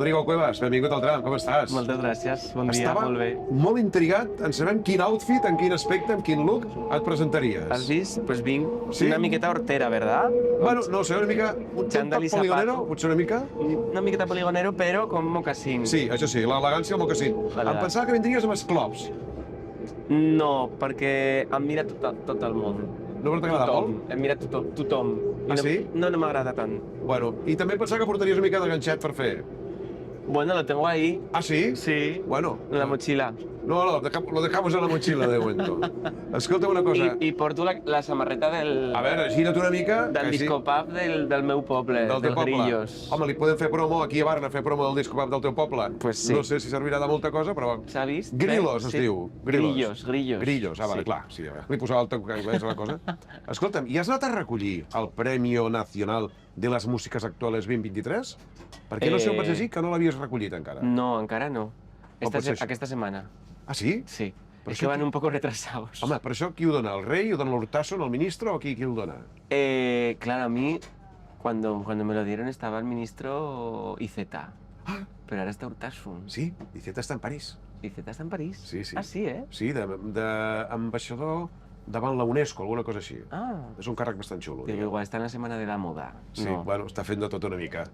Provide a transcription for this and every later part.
Rodrigo Cuevas, benvingut al tram, com estàs? Moltes gràcies, bon dia, Estava molt bé. molt intrigat en saber en quin outfit, en quin aspecte, en quin look et presentaries. Has vist? Pues vinc Sí? una miqueta hortera, ¿verdad? Bueno, no sé, una mica... Un Xandall i toc poligonero, zapato. potser una mica? Una miqueta poligonero, però con mocasín. Sí, això sí, l'elegància al mocasín. Vale. Em pensava que vindries amb esclops. No, perquè em mira tot el món. No t'agrada Tothom. molt? Em mira tothom. I Ah, no, sí? No, no m'agrada tant. Bueno, i també pensava que portaries una mica de ganxet per fer. Bueno, lo tengo ahí. Ah, sí? Sí. Bueno. En la mochila. No, lo dejamos en la mochila de momento. Escolta una cosa. I porto la samarreta del... A veure, gira't una mica. Del que discopub del meu poble, Del teu dels poble. Grillos. Home, li podem fer promo aquí a Barna, fer promo del discopub del teu poble. Pues sí. No sé si servirà de molta cosa, però... S'ha vist? Grillos Bé, es sí. diu. Grillos. Grillos, ah, vale, Sí. clar. Sí, li posava el toc anglès a la cosa. Escolta'm, i has anat a recollir el Premio Nacional de les Músiques Actuales 2023? Perquè no sé on vaig llegir que no l'havies recollit encara. No, encara no. pot ser això? Aquesta setmana. Ah, sí? Sí. Però Es això que van qui- un poco retrasados. Home, però això qui ho dona? El rei? Ho dona l'Hurtasun, el ministre o qui el dona? Claro, a mí, cuando me lo dieron, estaba el ministro IZ. Pero ahora está Urtasun. Sí, Iceta està en París. IZ está en París. Sí, sí. Ah, sí, ¿eh? Sí, d'ambaixador davant la UNESCO, alguna cosa així. Ah. És un càrrec bastant xulo. Digo, diguem. igual está en la semana de la moda. Sí, No. bueno, està fent de tot una mica.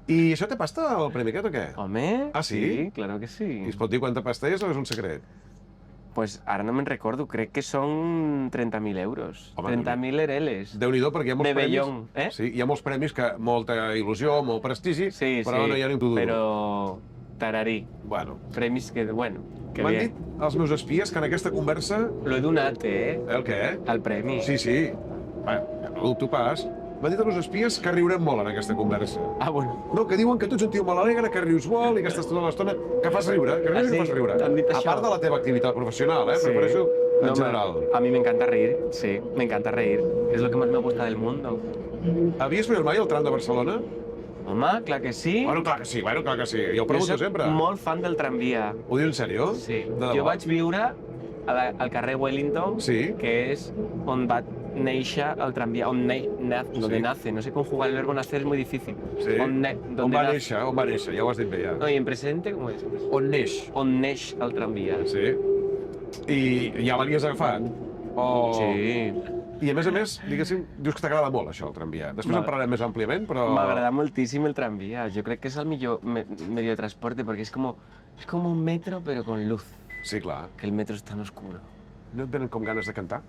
I això té pasta, el premi aquest, o què? Home, Ah, sí? Sí, claro que I sí. es pot dir quanta pasta és o és un secret? Pues ahora no me recuerdo, creo que son 30.000 euros. Home, 30.000 ereles. Déu-n'hi-do, perquè hi ha molts De Bellón, premis... eh? Sí, hi ha molts premis que molta il·lusió, molt prestigi, Sí, però sí. no hi ha ni un duro. Pero tararí. Bueno, Premis que, bueno, que m'han bien. dit els meus espies que en aquesta conversa... Lo he donat, El què? al premi. Sí, sí. Bueno, no dubto pas. M'han dit els meus espies que riurem molt en aquesta conversa. Ah, bueno. No, que diuen que tu ets un tio molt alegre, que rius molt i que estàs tota l'estona... Que fas riure, que rius Ah, i sí? fas riure. T'han dit A això? part de la teva activitat professional, Sí. Prefereixo en No, general. A mí me encanta reír, sí, me encanta reír. Es lo que más me gusta del mundo. Havies fet mai el tram de Barcelona? Home, clar que sí. Bueno, clar que sí, Jo ho pregunto soc sempre. molt fan del tramvia. Ho dius en sèrio? Sí. De debò? Jo vaig viure al carrer Wellington, Sí. que és on va néixer el tramvia, donde Sí. nace. No sé conjugar el verbo nacer, es muy difícil. Sí. On On va néixer, ja ho has dit bé, ja. No, i en presente, com és? On neix? On neix el tramvia. Sí. I ja l'havies agafat? O... Sí. I a més, diguéssim, dius que t'agrada molt això, el tramvia. Després Va. en parlarem més àmpliament, però... M'agrada moltíssim el tramvia. Jo crec que és el millor medio de transporte porque es como un metro pero con luz. Sí, clar. Que el metro es tan oscuro. No et venen com ganes de cantar?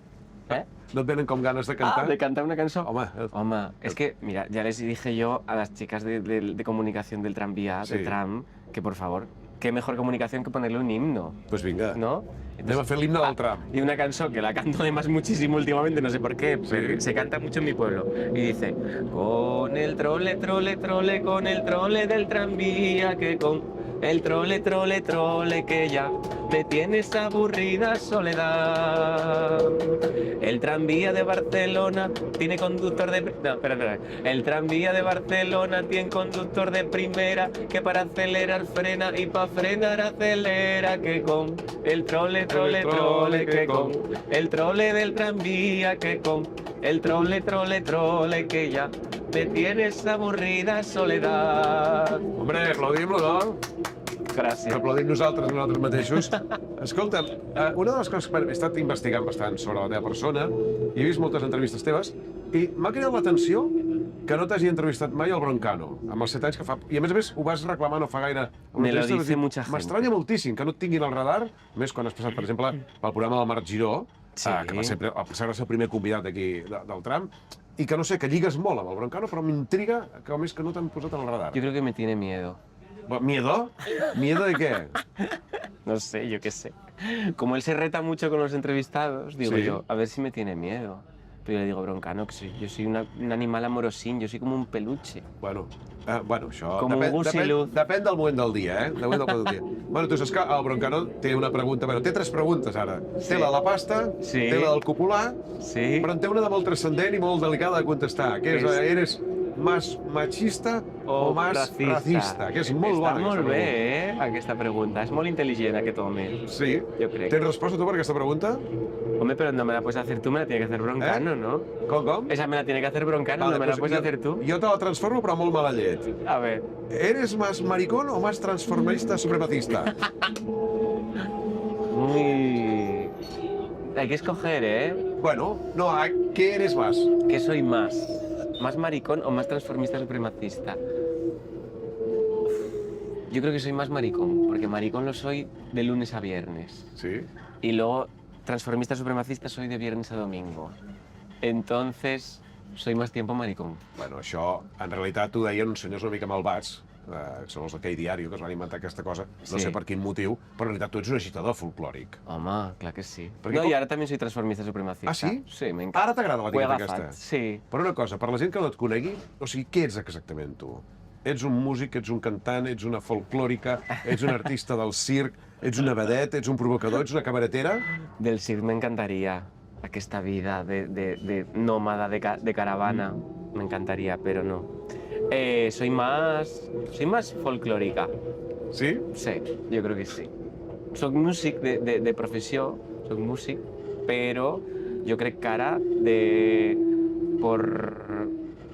¿Eh? No et venen com ganes de cantar? Ah, de cantar una canción. Home, Home, es que, mira, ya les dije yo a las chicas de comunicación del tranvía, Sí. del tram, que por favor, qué mejor comunicación que ponerle un himno, doncs vinga. ¿no? Anem a fer l'himne del tram. Y una canción que la canto además muchísimo últimamente, no sé por qué, pero se canta mucho en mi pueblo. Y dice, con el trole, trole, trole, con el trole del tranvía, que con el trole, trole, trole, que ya me tienes aburrida soledad. El tranvía de Barcelona tiene conductor de... No, espera. El tranvía de Barcelona tiene conductor de primera, que para acelerar frena y para frenar acelera, que con el trole, trole, trole, que con el trole del tranvía, que con el trole, trole, trole, que ya me tienes aburrida soledad. Hombre, aplaudim-lo, no? Gràcies. Aplaudim nosaltres mateixos. Escolta, una de les coses que he estat investigant bastant sobre la teva persona i he vist moltes entrevistes teves i m'ha cridat l'atenció que no t'hagi entrevistat mai el Broncano, amb els 7 anys que fa... I a més, ho vas reclamar no fa gaire. en una Me lo entrevista, vas dice dir, mucha gente. M'estranya moltíssim que no et tinguin al radar, més quan has passat, per exemple, pel programa del Marc Giró, Sí. que va ser el primer convidat aquí del tram, i que no sé, que lligues molt amb el Broncano, però m'intriga que a més que no t'han posat al radar. Yo creo que me tiene miedo. ¿Miedo? ¿Miedo de qué? No sé, yo qué sé. Como él se reta mucho con los entrevistados, digo Sí. yo, a ver si me tiene miedo. Pero yo le digo, Broncano, que yo soy un animal amorosín, yo soy como un peluche. Bueno, això... Com un gusiluz. Depèn del moment del dia, Depèn del moment del dia. Bueno, tu saps que el Broncano té una pregunta... Bueno, té 3 preguntes, ara. Sí. Té la de la pasta, Sí. té la del copular, Sí. però en té una de molt transcendent i molt delicada de contestar, que és, eres más machista o más racista, que és molt Està bona. molt aquesta bé, aquesta pregunta. És molt intel·ligent, aquest home. Sí? Jo crec. Tens resposta tu per aquesta pregunta? Hombre, pero no me la puedes hacer tú, me la tiene que hacer Broncano, ¿no? Com? Esa me la tiene que hacer Broncano, no me la pues puedes hacer tú. Jo te la transformo, però molt mala llet. A ver. ¿Eres más maricón o más transformista supremacista? Muy... Hay que escoger, ¿eh? Bueno, no, ¿qué eres más? ¿Qué soy más? ¿Más maricón o más transformista supremacista? Yo creo que soy más maricón, porque maricón lo soy de lunes a viernes. Sí? Y luego transformista supremacista soy de viernes a domingo. Entonces, soy más tiempo maricón. Bueno, això, en realitat, ho deien uns senyors una mica malvats, que són els d'aquell diari, que es van inventar aquesta cosa, no Sí. sé per quin motiu, però en realitat tu ets un agitador folclòric. Home, claro que sí. Porque No, com- y ahora también soy transformista supremacista. Ah, sí? Sí, me encanta. Ara t'agrada Ho he l'etiqueta agafat, aquesta? sí. Però una cosa, per la gent que no et conegui, o sigui, què ets exactament tu? Ets un músic, ets un cantant, ets una folclòrica, ets un artista del circ, ets una vedet, ets un provocador, ets una cabaretera? Del circ me encantaría. Aquesta vida de nómada, de caravana, me encantaría, pero no. Soy más folclórica. Sí? Sí, yo creo que sí. Soc músic de professió, soc músic, però jo crec que ara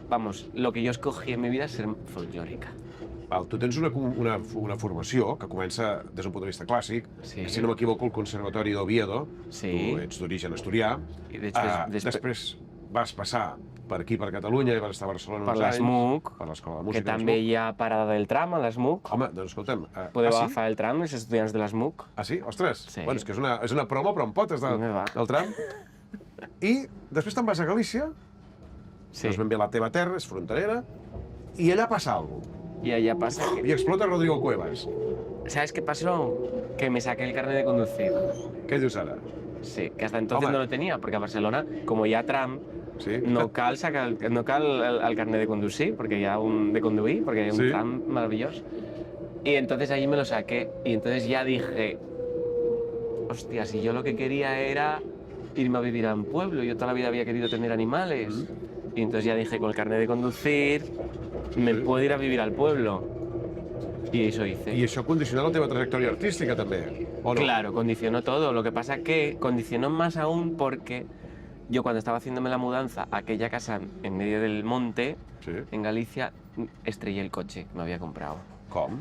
vamos, lo que yo escogí en mi vida es ser folclórica. Val, tu tens una formació que comença des d'un punt de vista clàssic, Sí. si no m'equivoco, el Conservatori d'Oviedo, Sí. tu ets d'origen asturià, I després, després vas passar per aquí, per Catalunya, i vas estar a Barcelona per uns anys. l'ESMUC, Per l'Escola de que Música. també hi ha parada del tram a l'ESMUC. Home, doncs escolta'm... Podeu sí? agafar el tram, els estudiants de l'ESMUC. Ah, sí? Ostres! Sí. Bueno, és que és una promo, però en potes Vinga, va. del tram. I després te'n vas a Galícia, Sí. no és ben bé la teva terra, és fronterera, i allà passa alguna cosa. Y allá pasa que... I explota Rodrigo Cuevas. ¿Sabes qué pasó? Que me saqué el carnet de conducir. Què dius ara? Sí, que hasta entonces Home. no lo tenía, porque a Barcelona, como ya tram, Sí? no cal el carnet de conducir, porque ya de conduir, porque hay un Sí. tram maravilloso. Y entonces allí me lo saqué, y entonces ya dije, hostia, si yo lo que quería era irme a vivir a un pueblo, yo toda la vida había querido tener animales. Y entonces ya dije, con el carnet de conducir, me Sí. puedo ir a vivir al pueblo. Y eso hice. I això condiciona la teva trajectòria artística, també, o no? Claro, condicionó todo. Lo que pasa que condicionó más aún porque yo cuando estaba haciéndome la mudanza a aquella casa en medio del monte, Sí. en Galicia, estrellé el coche que me había comprado. Com?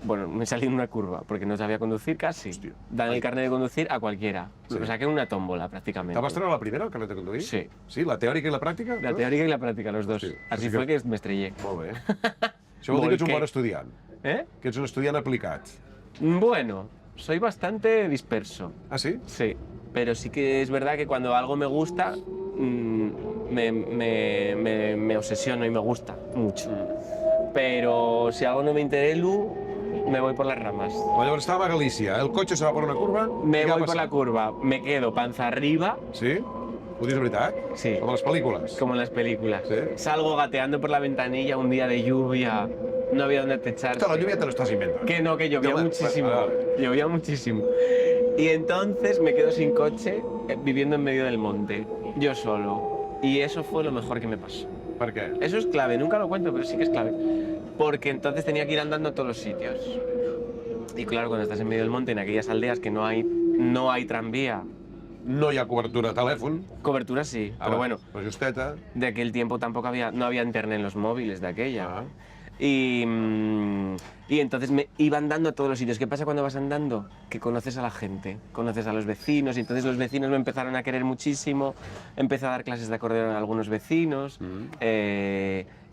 Bueno, me salí en una curva porque no sabía conducir casi. Hostia. Dan el carnet de conducir a cualquiera. Sí. Lo saqué en una tómbola prácticamente. Te vas treure la primera, el carnet de conduir? Sí. Sí, la teòrica i la pràctica? La teórica y la práctica, los dos. Sí, Así así fue que- que me estrellé. Molt bé. Això vol dir que ets un Molt bon que- estudiant, ¿Eh? que ets un estudiant aplicat. Bueno, soy bastante disperso. Ah, sí? Sí, pero sí que es verdad que cuando algo me gusta, me obsesiono y me gusta mucho. Pero si algo no me interesa, me voy por las ramas. Bueno, llavors estàvem a Galícia, el cotxe se va per una curva... Me i què va voy por passar? la curva, me quedo panza arriba, Sí? Ho dius de veritat? Sí. Com a les pel·lícules? como en las películas. Sí. Salgo gateando por la ventanilla un día de lluvia, no había dónde techarse. La lluvia te lo estás inventando. Que no, que llovía Vale, muchísimo. vale. Llovía muchísimo. Y entonces me quedo sin coche, viviendo en medio del monte, yo solo. Y eso fue lo mejor que me pasó. Per què? Eso es clave, nunca lo cuento, pero sí que es clave. Porque entonces tenía que ir andando a todos los sitios. Y claro, cuando estás en medio del monte, en aquellas aldeas que no hay tranvía, No hi ha cobertura de telèfon. cobertura sí, pero bueno, La justeta. de aquel tiempo tampoco no había internet en los móviles de aquella. Ah. Y entonces me iba andando a todos los sitios. ¿Qué pasa cuando vas andando? Que conoces a la gente, conoces a los vecinos, y entonces los vecinos me empezaron a querer muchísimo, empecé a dar clases de acordeón a algunos vecinos,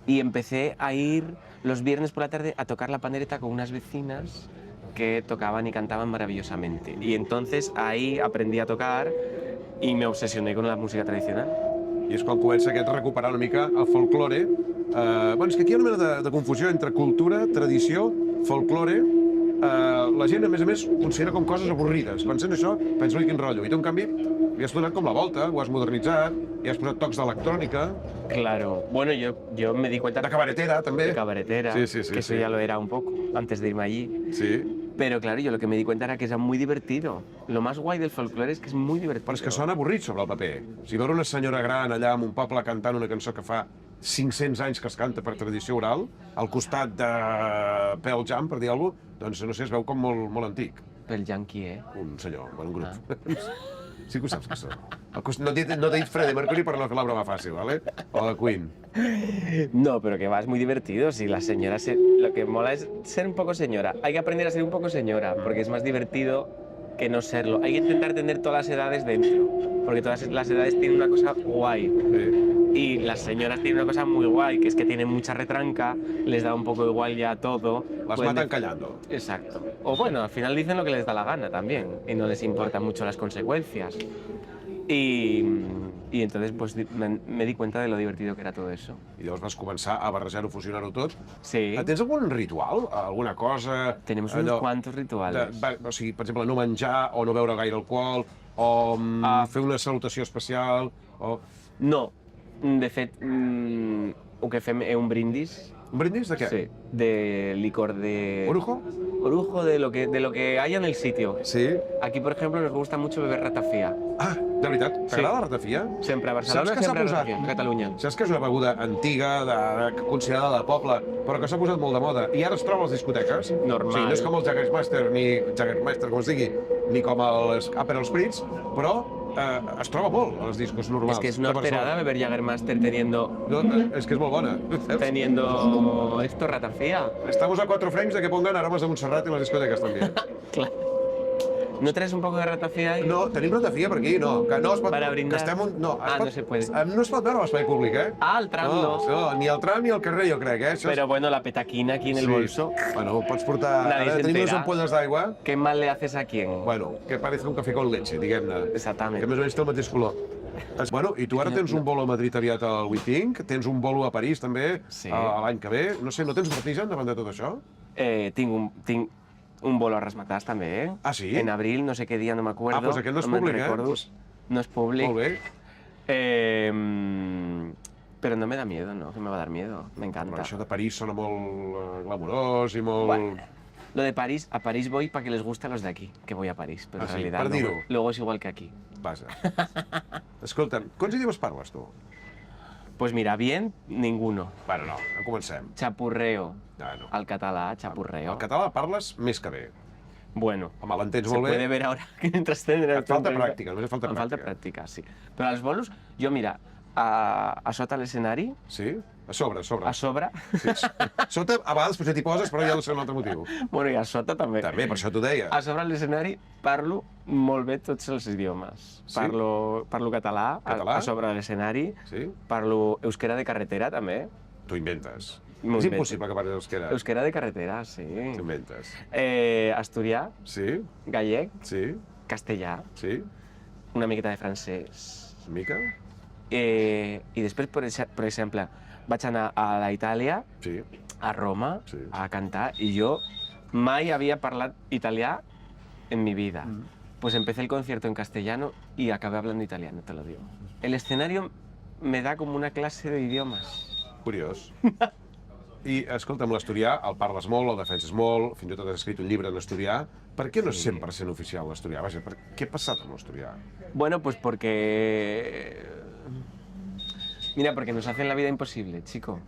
y empecé a ir los viernes por la tarde a tocar la pandereta con unas vecinas que tocaban y cantaban maravillosamente. Y entonces ahí aprendí a tocar y me obsesioné con la música tradicional. I és quan comença aquest recuperar una mica el folklore. Bueno, és que aquí hi ha una mena de confusió entre cultura, tradició, folklore. La gent, a més, considera com coses avorrides. Quan sent això, pensa, ui, quin rotllo. I tu, en canvi, li has donat com la volta, ho has modernitzat, i has posat tocs d'electrònica, Claro, bueno, yo me di cuenta de cabaretera, també. de cabaretera, Sí, sí, sí, que eso sí. ya lo era un poco antes de irme allí. Sí. Pero claro, yo lo que me di cuenta era que era muy divertido. Lo más guay del folclore es que es muy divertido. Però és que sona avorrit sobre el paper. Si veure una senyora gran allà en un poble cantant una cançó que fa 500 anys que es canta per tradició oral, al costat de Pearl Jam, per dir alguna cosa, doncs no sé, es veu com molt antic. El yankee, ¿eh? Un senyor, bueno, un grup. Sí que ho saps que són. No t'he dit Freddie Mercury per no fer la broma fàcil, ¿vale? O de Queen. No, pero que va, es muy divertido. Si la señora, lo que mola es ser un poco señora. Hay que aprender a ser un poco señora, porque es más divertido que no serlo. Hay que intentar tener todas las edades dentro, porque todas las edades tienen una cosa guay. Y las señoras tienen una cosa muy guay, que es que tienen mucha retranca, les da un poco igual ya todo. Las matan callando. Exacto. O bueno, al final dicen lo que les da la gana también, y no les importan mucho las consecuencias. Y entonces pues me di cuenta de lo divertido que era todo eso. I llavors vas començar a barrejar-ho, fusionar-ho tot. Sí. Tens algun ritual? Alguna cosa? Tenemos unos cuantos rituales. O sigui, per exemple, no menjar o no beure gaire alcohol, o fer una salutació especial, o... No, de fet, el que fem és un brindis. Un brindis de què? Sí, de licor de... Orujo? Orujo de lo que haya en el sitio. Sí. Aquí, por ejemplo, nos gusta mucho beber ratafia. Ah, de veritat? T'agrada la ratafia? Sempre a Barcelona, sempre a ratafia, a Catalunya. Saps que és una beguda antiga, considerada de poble, però que s'ha posat molt de moda, i ara es troba a les discoteques? Normal. O sigui, no és com el Jägermeister, com es digui, ni com els Aperol Spritz, però es troba molt a les discos normals. Es que es una esperada beber Jägermeister teniendo... No, és que és molt bona. Teniendo esto, ratafia. Estamos a 4 frames de que pongan aromes de Montserrat en les discoteques, també. Claro. ¿No traes un poco de ratafia ahí? No, tenim ratafia per aquí, no. Que no es pot... Para brindar. Que estem no no se puede. No es pot veure a l'espai públic, eh? Ah, el tram no. No, ni al tram ni al carrer, jo crec, eh? Això Pero bueno, la petaquina aquí en el bolso. Bueno, pots portar... Nadie se tenim unes entera. ampolles d'aigua. ¿Qué mal le haces a quién? Bueno, que parece un cafè con leche, diguem-ne. Exactament. Que més o menys té el mateix color. Bueno, i tu ara tens un bolo a Madrid aviat al WeThink, tens un bolo a París també, Sí. l'any que ve. No sé, no tens vertigen davant de tot això? Tinc un bolo a Rasmatàs també, eh? Ah, sí? En abril, no sé qué día, no me acuerdo. Ah, pues aquest no és me'n públic, recordo. Pues... No es públic. Molt bé. Pero no me da miedo, ¿no? Que me va a dar miedo. Me encanta. Però això de París sona molt glamurós i molt... Bueno, lo de París, a París voy para que les guste a los de aquí, que voy a París, pero en sí, realidad per dir-ho. luego es igual que aquí. Vaja. Escolta'm, quants idiomes parles tu? Pues mira, bien, ninguno. Bueno, no, comencem. Chapurreo. Ah, no. Al català, chapurreo. El català parles més que bé. Bueno, Home, l'entens se molt bé. puede ver ahora que mientras tendré... Et falta pràctica, només et falta Em falta pràctica. pràctica, sí. Però els bolos, jo mira, a sota l'escenari, Sí? A sobre, a sobre. a sobre, Sí. Sota, a vegades potser t'hi poses, però ja ha de ser un altre motiu. bueno, i a sota també. També, per això t'ho deia. A sobre l'escenari parlo molt bé tots els idiomes. Sí? Parlo català, Català? a sobre l'escenari, Sí? parlo euskera de carretera també. T'ho inventes. M'ho És invento. impossible que parlis euskera. Euskera de carretera, sí. T'ho inventes. Asturià, Sí? gallec, Sí? castellà, Sí? una miqueta de francès. Mica? I després, per exemple, vaig anar a la Itàlia, Sí. a Roma, Sí. a cantar, y yo mai había parlat italià en mi vida. Pues empecé el concierto en castellano y acabé hablando italiano, te lo digo. El escenario me da como una clase de idiomas. Curiós. I, escolta'm, l'asturià el parles molt, el defenses molt, fins i tot has escrit un llibre en asturià. Per què no és 100% oficial l'asturià? Vaja, què ha passat amb l'asturià? Bueno, pues porque... Mira, porque nos hacen la vida imposible, chico,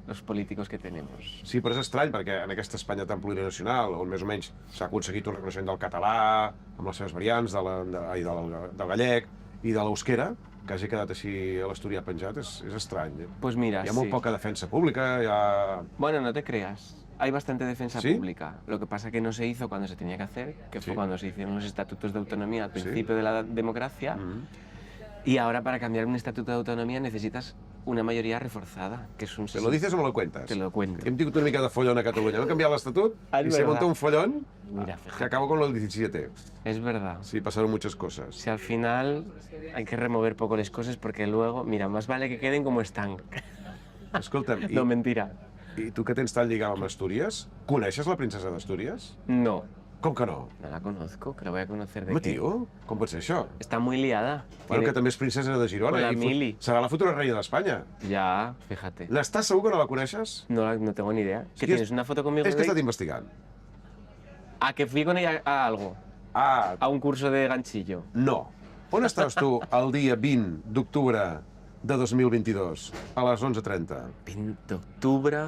los políticos que tenemos. Sí, però és estrany, perquè en aquesta Espanya tan plurinacional, on més o menys s'ha aconseguit un reconeixement del català, amb les seves variants, del gallec i de l'eusquera, que hagi quedat així a l'asturià penjat, és estrany. Pues mira, Hi ha molt sí. poca defensa pública, hi ha... Bueno, no te creas. Hay bastante defensa ¿Sí? pública. Lo que pasa que no se hizo cuando se tenía que hacer, que fue Sí. cuando se hicieron los estatutos de autonomía al Sí. principio de la democracia. Y ahora para cambiar un estatuto de autonomía necesitas una mayoría reforzada, que es un... ¿Te lo dices o me lo cuentas? Te lo cuento. Hem tingut una mica de follón a Catalunya. Hem canviat l'Estatut Ah, es y se verdad. montó un follón Mira, que fíjate. acabó con el 17. Es verdad. Sí, pasaron muchas cosas. Si al final hay que remover poco las cosas porque luego, mira, más vale que queden como están. Escolta'm, No, mentira. i tu que tens tan lligat amb Astúries, coneixes la princesa d'Astúries? No, Com que no? no la conozco, que la voy a conocer de Home, qué. tio, com pot ser això? Está muy liada. Bueno, Tiene- que també és princesa de Girona. Con la i Mili. serà la futura reina d'Espanya. Ya, fíjate. N'estàs segur que no la coneixes? No tengo ni idea. Sí, ¿Qué tienes? ¿Una foto conmigo? És que he de- estat investigant. A que fui con ella a algo, Ah, a un curso de ganchillo. no. On estaves tu el dia 20 d'octubre de 2022, a les 11:30? 20 de octubre.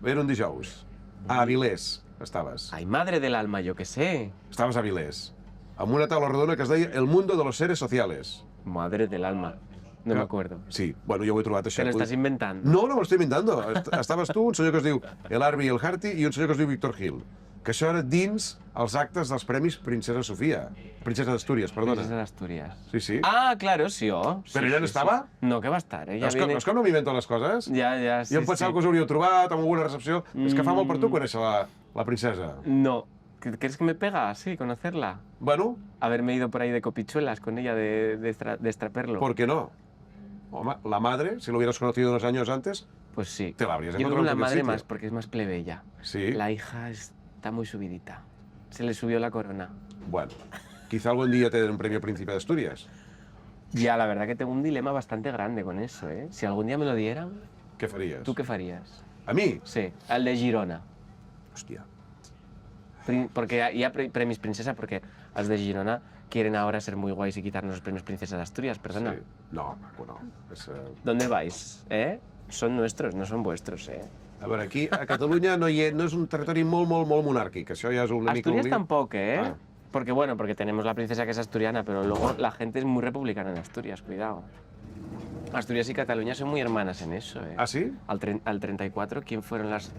Era un dijous. A Avilés estaves. Ay, madre del alma, yo qué sé. Estaves a Avilés. amb una taula rodona que es deia El mundo de los seres sociales. Madre del alma. No me acuerdo. Sí, bueno, jo ho he trobat això. ¿Te lo estás inventando? No, no me l'estic inventando. Estaves tu, un senyor que es diu el Arbi i el Harty i un senyor que es diu Víctor Gil. Que això era dins els actes dels Premis Princesa Sofia. Princesa d'Astúries, perdona. Princesa de Asturias. Sí, sí. Ah, claro, sí, oh. Però Sí, ella no sí, estava? sí. No, que va a estar. Ella No és que no m'invento les coses. Ja, sí, Jo em pensava que us hauríeu trobat en alguna recepció. És que fa molt per tu conèixer la princesa. No. ¿Crees que me pega? Sí, conocerla. Bueno, Haberme ido por ahí de copichuelas con ella de extraperlo. ¿por qué no? Home, la madre, si lo hubieras conocido unos años antes, Pues sí. te la habrías Yo encontrado con la en cualquier madre sitio. más, porque es más plebeya. Sí. La hija está muy subidita. Se le subió la corona. Bueno, quizá algún día te den un premio Príncipe de Asturias. Ya, la verdad que tengo un dilema bastante grande con eso, ¿eh? Si algún día me lo dieran, ¿Qué farías? ¿tú qué farías? A mí? Sí, al de Girona. Hostia. Porque ya premios princesa, porque los de Girona quieren ahora ser muy guays y quitarnos los premios princesa de Asturias, perdona. Sí. No, bueno. És, ¿Dónde vais? ¿Eh? Son nuestros, no son vuestros, ¿eh? A veure, aquí a Catalunya no és un territori molt monàrquic. Això ja és una mica... Asturias tampoco, ¿eh? Ah. Porque bueno, porque tenemos la princesa que es asturiana, pero luego la gente es muy republicana en Asturias, cuidado. Asturias y Cataluña son muy hermanas en eso, ¿eh? Ah, sí? Al 34, ¿quién fueron los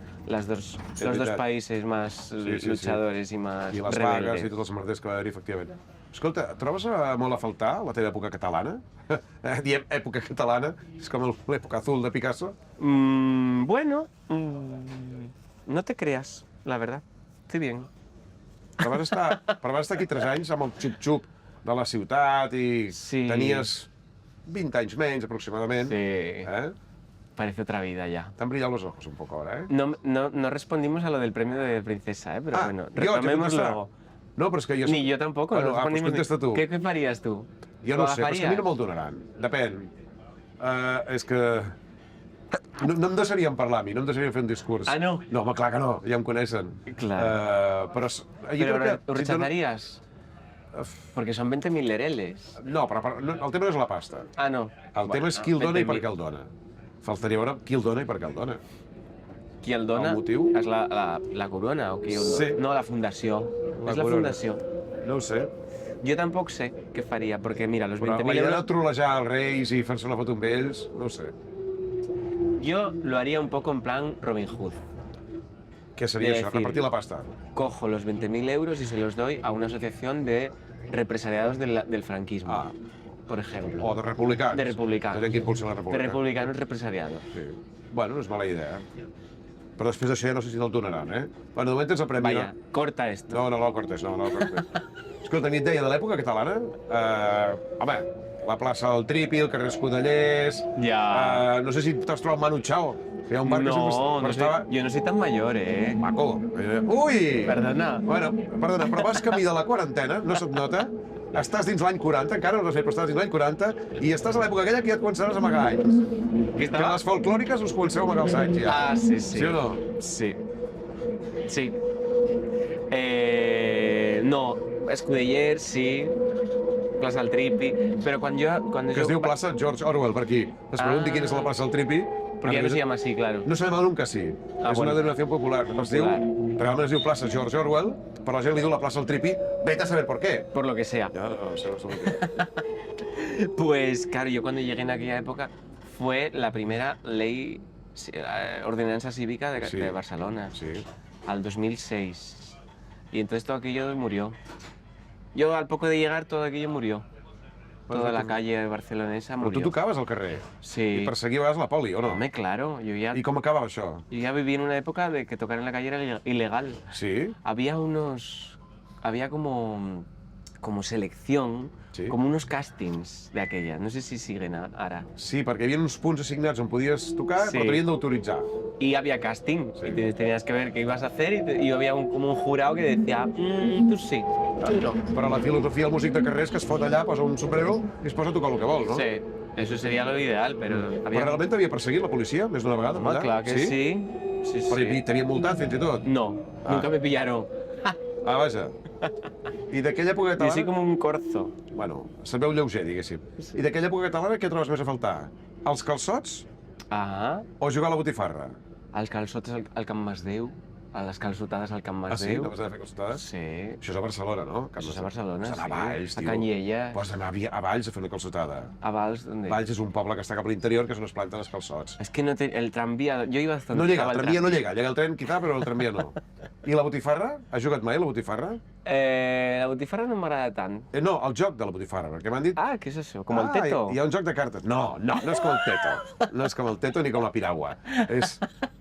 dos veritat. países más Sí. luchadores y más I les rebeldes? vagues i tots els merders que va haver-hi, efectivament. Escolta, trobes molt a faltar la teva època catalana? Diem època catalana, és com l'època azul de Picasso. Bueno, no te creas, la verdad. Estoy bien. Però vas estar aquí 3 anys amb el xup-xup de la ciutat i Sí. tenies 20 anys menys, aproximadament. Sí. Eh? Parece otra vida ya. T'han brillat los ojos un poco ahora, eh? No respondimos a lo del premio de princesa, ¿eh? Pero bueno, jo, retomemos t'he luego. contestat. No, però és que jo... Ni yo tampoco. Bueno, no respondimos pues contesta tu. ¿Qué farías tú? Jo no sé, però és que a mi no me'l donaran. Depèn. És que... No em deixarien parlar a mi, no em deixarien fer un discurs. Ah, no? No, home, clar que no, ja em coneixen. Clar. Però ¿Pero lo rechazarías? Porque son 20.000 lereles. No, però el tema no és la pasta. Ah, no. El tema és qui el dona i per què el dona. Faltaria veure qui el dona i per què el dona. Qui el dona? El motiu? És la corona o qui el dona? Sí. No, la fundació. La És la corona. fundació. No ho sé. Jo tampoc sé què faria, perquè mira, los Però 20.000 la idea de euros... trolejar els reis i fer-se una foto amb ells, no ho sé. Yo lo haría un poco en plan Robin Hood. Què seria De això? decir- Repartir la pasta. Cojo los 20.000 euros y se los doy a una asociación de represaliados del franquismo, Ah. por ejemplo. O de republicans. De republicans. De gent que impulsa la De república. republicanos represaliados. Sí. Bueno, no és mala idea. Però després d'això ja no sé si te'l donaran, eh? Bueno, de moment tens el premi, Vaya, corta esto. no? No el cortes, no el cortes. Escolta, ni et deia de l'època catalana, home, la plaça del Tripi, el carrer Escudellers... Ja. No sé si t'has trobat Manu Chao, que hi ha un bar que sempre estava... Yo no soy tan mayor, ¿eh? Maco. Ui! Perdona. Bueno, perdona, però vas camí de la quarantena, no se't nota? Estàs dins l'any 40, encara no l'has fet, però estàs dins l'any 40, i estàs a l'època aquella que ja et començaràs a amagar anys. ¿Qué Que a les folclòriques us comenceu a amagar els anys, ja. Ah, sí, sí. Sí o no? Sí. Sí. No, Escudellers, sí. Plaça del Tripi. Però quan Que es diu plaça George Orwell, per aquí. Es pregunti quina és la plaça del Tripi. Porque ya no se llama así, claro. No se llama nunca así. Ah, és bueno. una denominació popular. Es diu, realment es diu plaça George Orwell, però la gent li diu la plaça del Tripi. Vete a saber por qué. Por lo que sea. Ja, no sé per què. Pues claro, yo cuando llegué en aquella época fue la primera ley, ordenanza cívica Sí. de Barcelona, Sí. al 2006. Y entonces todo aquello murió. Yo al poco de llegar todo aquello murió. Toda la calle barcelonesa Però tu murió. tocaves al carrer. Sí. I perseguies la poli, o no? Hombre, claro, I com acabava això? yo ya viví en una época de que tocar en la calle era ilegal. Sí? Había como selección, Sí. como unos castings de aquella. No sé si siguen ahora. Sí, perquè hi havia uns punts assignats on podies tocar, Sí. però t'havien d'autoritzar. Y había casting, Sí. y tenías que ver qué ibas a hacer, y había como un jurado que decía, tú sí, tú no. Però la filosofia del músic de carrer és que es fot allà, posa un sombrero i es posa a tocar el que vol, no? Sí, eso sería lo ideal, pero Però realment t'havia perseguit la policia més d'una vegada? Home, allà? clar que sí. Sí, Però sí. t'havien multat fins i tot? No, nunca me pillaron. Ah, vaja. I d'aquella època Yo catalana... soy como un corzo. Bueno, se't veu lleuger, diguéssim. I d'aquella època catalana què trobes més a faltar? Els calçots Ah, o jugar a la botifarra? els calçots al Can Masdeu. a les calçotades al Camp Ah, sí? Masdeu. No vas anar a fer calçotades? Sí. Això és a Barcelona, no? Això és a Barcelona, Pots anar sí. a Valls, A tio. Canyelles. Pots anar a Valls a fer una calçotada. A Valls, ¿dónde? Valls és un poble que està cap a l'interior, que és on es planten els calçots. Es que no te, el tranvía, yo iba bastante. No llega, el tramvia no llega. Llega el tren, quizá, però el tramvia no. I la botifarra? Has jugat mai a la botifarra? La botifarra no m'agrada tant. No, el joc de la botifarra, perquè m'han dit... Ah, ¿qué es eso? ¿Como el teto? Hi ha un joc de cartes. No és com el teto. No és com el teto ni com la piragua. És...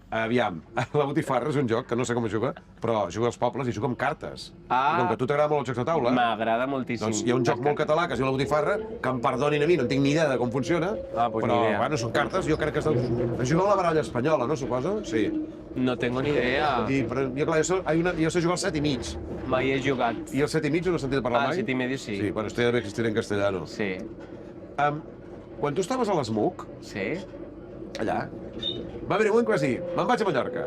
Aviam, la botifarra és un joc que no sé com es juga, però juga als pobles i juga amb cartes. Ah. I com que a tu t'agrada molt els jocs de taula, M'agrada moltíssim. doncs hi ha un joc molt català que es diu la botifarra, que em perdonin a mi, no en tinc ni idea de com funciona, Pues però ni idea. bueno, són cartes, jo crec que es juga a la baralla espanyola, no, suposo? Sí. No tengo ni idea. Però jo, clar, jo sé jugar al 7 i mig. Mai he jugat. I el 7 i mig no he sentit parlar mai? Al 7 y medio sí. Sí, bueno, esto debe existir en castellano. Sí. Quan tu estaves a l'ESMUC, Sí. allà, va haver un moment que vas dir, me'n vaig a Mallorca,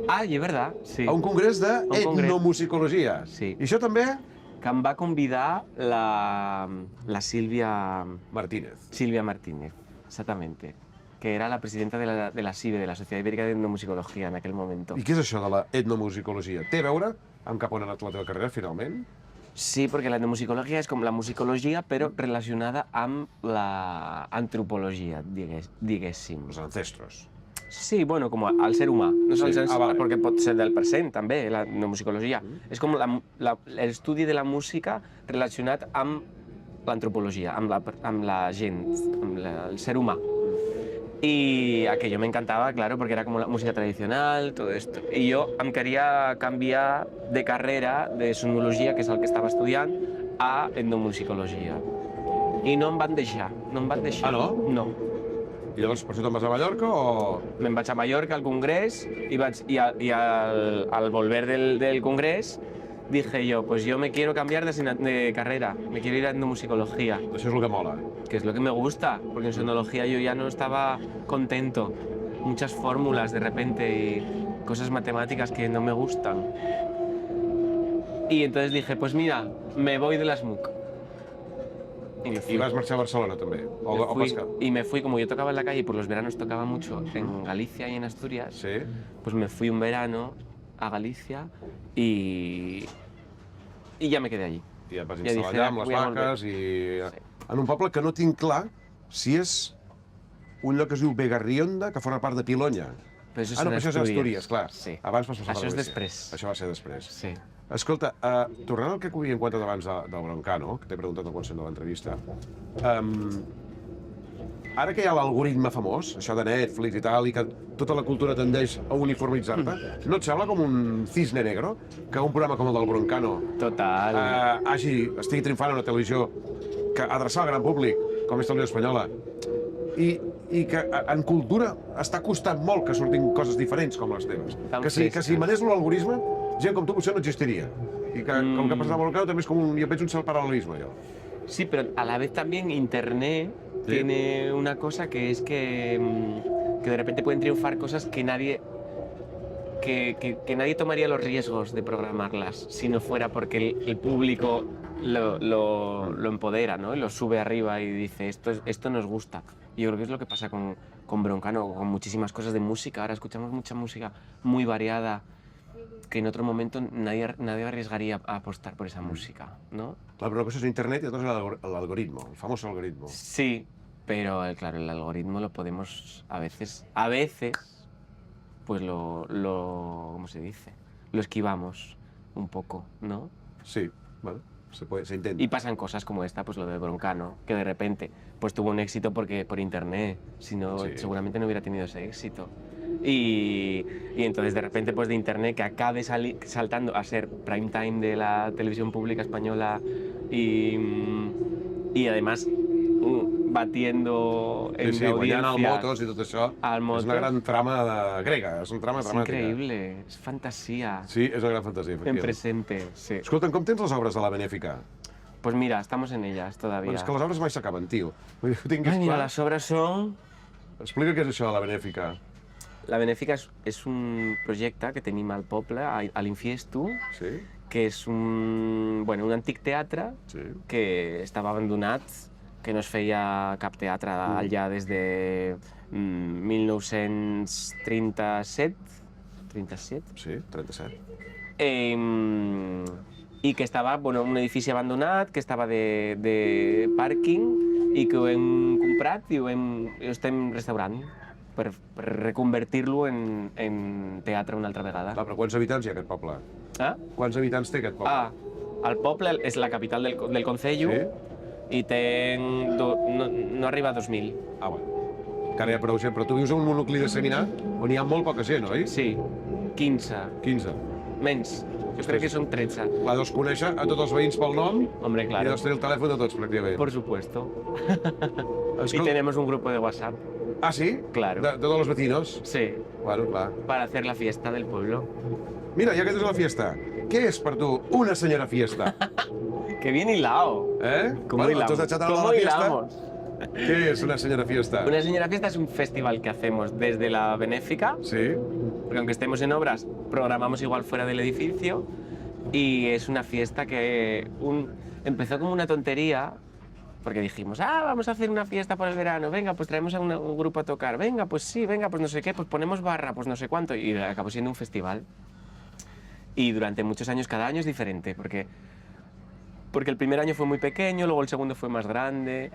Ah, y es verdad, sí. a un congrés d'etnomusicologia. Sí. I això també? Que em va convidar la Silvia Martínez. exactamente, que era la presidenta de la SIBE, de la Sociedad Ibérica de Etnomusicología en aquel momento. I què és això de la etnomusicologia? Té a veure amb cap on ha anat la teva carrera, finalment? Sí, porque la etnomusicología es como la musicología, pero relacionada amb la antropología, diguéssim. Els ancestros. Sí, bueno, como al ser humà. No Sí. sí. Vale. Perquè pot ser del present, també, la etnomusicologia. És com l'estudi de la música relacionat amb l'antropologia, amb la gent, amb el ser humà. Y aquello me encantaba, claro, porque era como la música tradicional, todo esto. Y yo em quería canviar de carrera de sonologia, que és el que estava estudiant, a etnomusicologia. I no em van deixar, no em van deixar. Ah, no? No. I llavors, per això te'n vas a Mallorca o...? Me'n vaig a Mallorca al congrés y al volver del congrés dije yo, pues yo me quiero cambiar de carrera, me quiero ir a etnomusicología, Això és el que mola. que es lo que me gusta, porque en sonología yo ya no estaba contento. Muchas fórmulas de repente y cosas matemáticas que no me gustan. Y entonces dije, pues mira, me voy de la SMUC. Y me fui. I vas marxar a Barcelona, també? O Me fui, Pascal? y me fui, como yo tocaba en la calle y por los veranos tocaba mucho en Galicia y en Asturias, Sí? pues me fui un verano a Galicia y ya me quedé allí. I et vas Ja instal·lar dije, allà amb les voy a volver. vaques i... Sí. En un poble que no tinc clar si és un lloc que es diu Begarrionda, que forma part de Pilonya. Però això No, però això és Astúries, clar. Sí. Abans vas passar per Això és Galícia. després. Això va ser després. Sí. Escolta, tornant al que havíem comentat abans del Broncano, que t'he preguntat al consell de l'entrevista, ara que hi ha l'algoritme famós, això de Netflix i tal, i que tota la cultura tendeix a uniformitzar-te, no et sembla com un cisne negro que un programa com el del Broncano Total. estigui triomfant a una televisió que adreçar al gran públic, com és Televisió Espanyola, i que en cultura està costant molt que surtin coses diferents com les teves. Tan Que si fresques. manés l'algoritme, gent com tu potser no existiria. I que com que passa al Broncano també és com jo penso un cert paral·lelisme, jo. Sí, pero a la vez también Internet Sí. tiene una cosa que es que de repente pueden triunfar cosas que nadie tomaría los riesgos de programarlas si no fuera porque el público lo empodera, ¿no? Y lo sube arriba y dice, esto nos gusta. Y yo creo que es lo que pasa con Broncano, con muchísimas cosas de música. Ahora escuchamos mucha música muy variada que en otro momento nadie arriesgaría a apostar por esa música, ¿no? Clar, però una cosa és internet i l'altra és l'algoritmo, el famós algoritmo. Sí, pero claro, el algoritmo lo podemos a veces, pues ¿cómo se dice? Lo esquivamos un poco, ¿no? Sí, bueno, se intenta. Y pasan cosas como esta, pues lo de Broncano, que de repente pues tuvo un éxito por internet, si no, Sí. seguramente no hubiera tenido ese éxito. Y entonces de repente pues de internet que acabe saltando a ser prime time de la televisión pública española y además batiendo en Sí, guanyant al audiencias. Motos i tot això. Al És una Motos. gran trama grega, és una trama Es dramàtica. increíble, es fantasía Sí, és una gran fantasia, en efectivament. presente, sí. Escolta'm, com tens les obres de la Benèfica? Pues mira, estamos en ellas todavía. Bueno, és que les obres mai s'acaben, tio. Vull dir, ho tinguis Ay, mira, clar. las obras son... Explica què és això de la Benèfica. La Benèfica és un projecte que tenim al poble, a l'Infiestu, Sí? que és un antic teatre Sí. que estava abandonat, que no es feia cap teatre allà des de 1937, 37. Sí, 37. I que estava un edifici abandonat, que estava de pàrquing i que ho hem comprat i ho estem restaurant per reconvertir-lo en teatre una altra vegada. Clar, però quants habitants hi ha aquest poble? Ah? Quants habitants té aquest poble? El poble és la capital del concello i no arriba a 2.000. Ah, bueno. Encara hi ha prou gent, però tu vius en un nucli de Seminar on hi ha molt poca gent, oi? Sí, 15. 15. Menys. Jo crec que són 13. Clar, deus conèixer a tots els veïns pel nom Hombre, i claro. deus tenir el telèfon de tots, pràcticament. Por supuesto. Y Escolta- tenemos un grupo de WhatsApp. Ah, sí? Claro. De todos los vecinos? Sí, Bueno, clar. para hacer la fiesta del pueblo. Mira, ja que és la fiesta, què és per tu una senyora fiesta? ¡Qué bien hilado! Eh? ¿Cómo Bueno, hilamos? tu has echado a ¿Cómo la fiesta. hilamos? Què és una senyora fiesta? Una Señora Fiesta es un festival que hacemos desde la Benéfica, Sí? porque aunque estemos en obras, programamos igual fuera del edificio, y es una fiesta que empezó como una tontería, porque dijimos, vamos a hacer una fiesta por el verano, venga, pues traemos a un grupo a tocar, venga, pues sí, venga, pues no sé qué, pues ponemos barra, pues no sé cuánto, y acabó siendo un festival. Y durante muchos años, cada año es diferente, porque el primer año fue muy pequeño, luego el segundo fue más grande,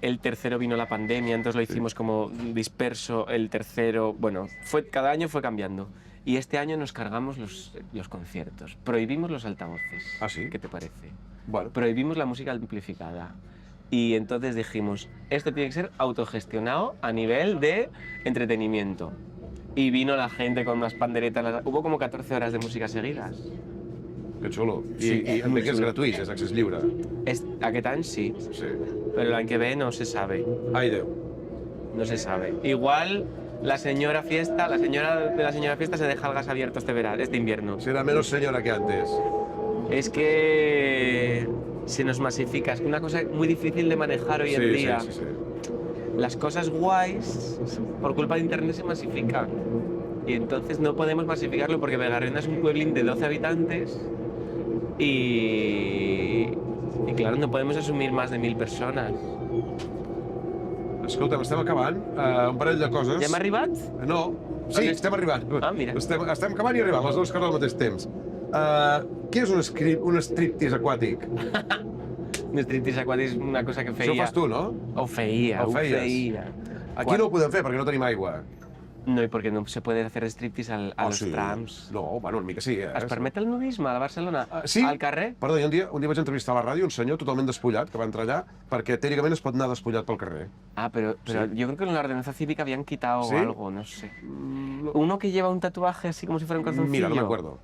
el tercero vino la pandemia, entonces lo hicimos como disperso, el tercero, bueno, cada año fue cambiando. Y este año nos cargamos los conciertos, prohibimos los altavoces. ¿Ah, sí? ¿Qué te parece? Bueno, Prohibimos la música amplificada. Y entonces dijimos, esto tiene que ser autogestionado a nivel de entretenimiento. Y vino la gente con unas panderetas, hubo como 14 horas de música seguidas. que xulo. Sí, I entenc que és xulo. gratuït, és accés lliure. Aquest any sí, Sí. pero el año que viene no se sabe. Ai, Déu. No se sabe. Igual la señora de la señora fiesta se deja el gas abierto este invierno. Serà menos senyora que antes. Es que se nos masifica, es una cosa muy difícil de manejar hoy en día. Sí. Las cosas guays, por culpa de internet, se masifican. Y entonces no podemos masificarlo porque Vegarrenda es un pueblín de 12 habitantes y claro, no podemos asumir más de 1.000 personas. Escolta'm, estem acabant. Un parell de coses. ¿Ya hem arribat? No. Sí, estem arribant. Ah, mira. Estem acabant i arribant, les dues coses al mateix temps. Què és un striptease aquàtic? Un striptease aquàtic és una cosa que feia... Això ho fas tu, no? Ho feia, Ho ho feies? feia. Aquí no ho podem fer perquè no tenim aigua. No, y porque no se puede hacer striptease a los trams. No, bueno, una mica sí. Es permet el nudisme a Barcelona? Sí? Al carrer? Perdó, un dia vaig entrevistar a la ràdio un senyor totalment despullat que va entrar allà perquè tècnicament es pot anar despullat pel carrer. Pero yo creo que en la ordenanza cívica habían quitado ¿Sí? algo, no sé. Uno que lleva un tatuaje así como si fuera un calzoncillo. Mira, no me acuerdo.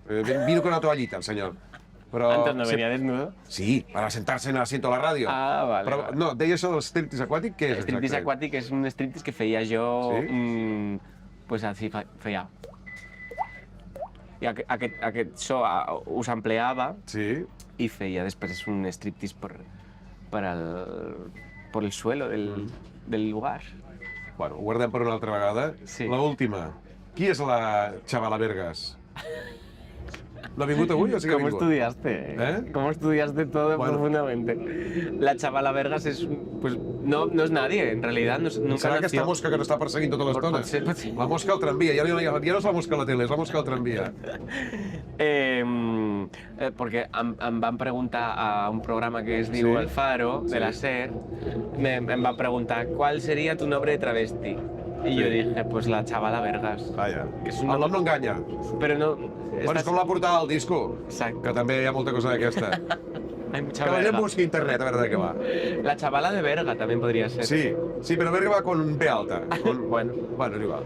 Vino con una toallita el señor. Però... Antes no venía desnudo. Sí, para sentarse en el asiento de la ràdio. Ah, vale, Però, vale. no, deia això del striptease aquàtic, què és Striptease exactament? aquàtic és un striptease que feia jo... Sí? Pues así feia. I aquest so ho s'empleava Sí? i feia després un striptease por el suelo del lugar. Bueno, ho guardem per una altra vegada. Sí. La última. Qui és la Chavala Vergas? ¿No ha vingut avui o sí que ha ¿Cómo vingut? estudiaste? ¿Eh? ¿Cómo estudiaste todo Bueno. profundamente? La chavala Vergas pues no es nadie, en realidad. Nunca Serà aquesta nació. mosca que no està perseguint tota l'estona? Pot ser. La mosca al tramvia, ja no és la mosca a la tele, és la mosca al tramvia. Porque em van preguntar a un programa que es diu Sí. El Faro, de la SER, em van preguntar ¿cuál sería tu nombre de travesti? Y yo dije, pues la chavala Vergas. Vaja. Que és un El nom- nom no enganya. Pero no... Bueno, és com la portada del disco, Exacto. que també hi ha molta cosa d'aquesta. Hay mucha Que la gent verga. busqui a internet a veure de què va. La chavala de Berga también podría ser. Sí, però Berga va con B alta. Bueno. Bueno, és igual.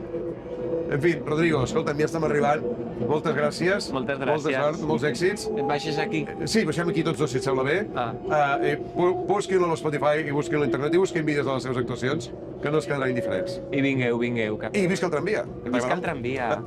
En fi, Rodrigo, escolta'm, ja estem arribant. Moltes gràcies. Moltes gràcies. Molta sort, molts èxits. Et baixes aquí. Sí, baixem aquí tots dos, si et sembla bé. Busquin-lo a l'Spotify i busquin-lo a internet i busquin vídeos de les seves actuacions, que no es quedaran indiferents. I vingueu, I visca el tramvia. Visca el tramvia.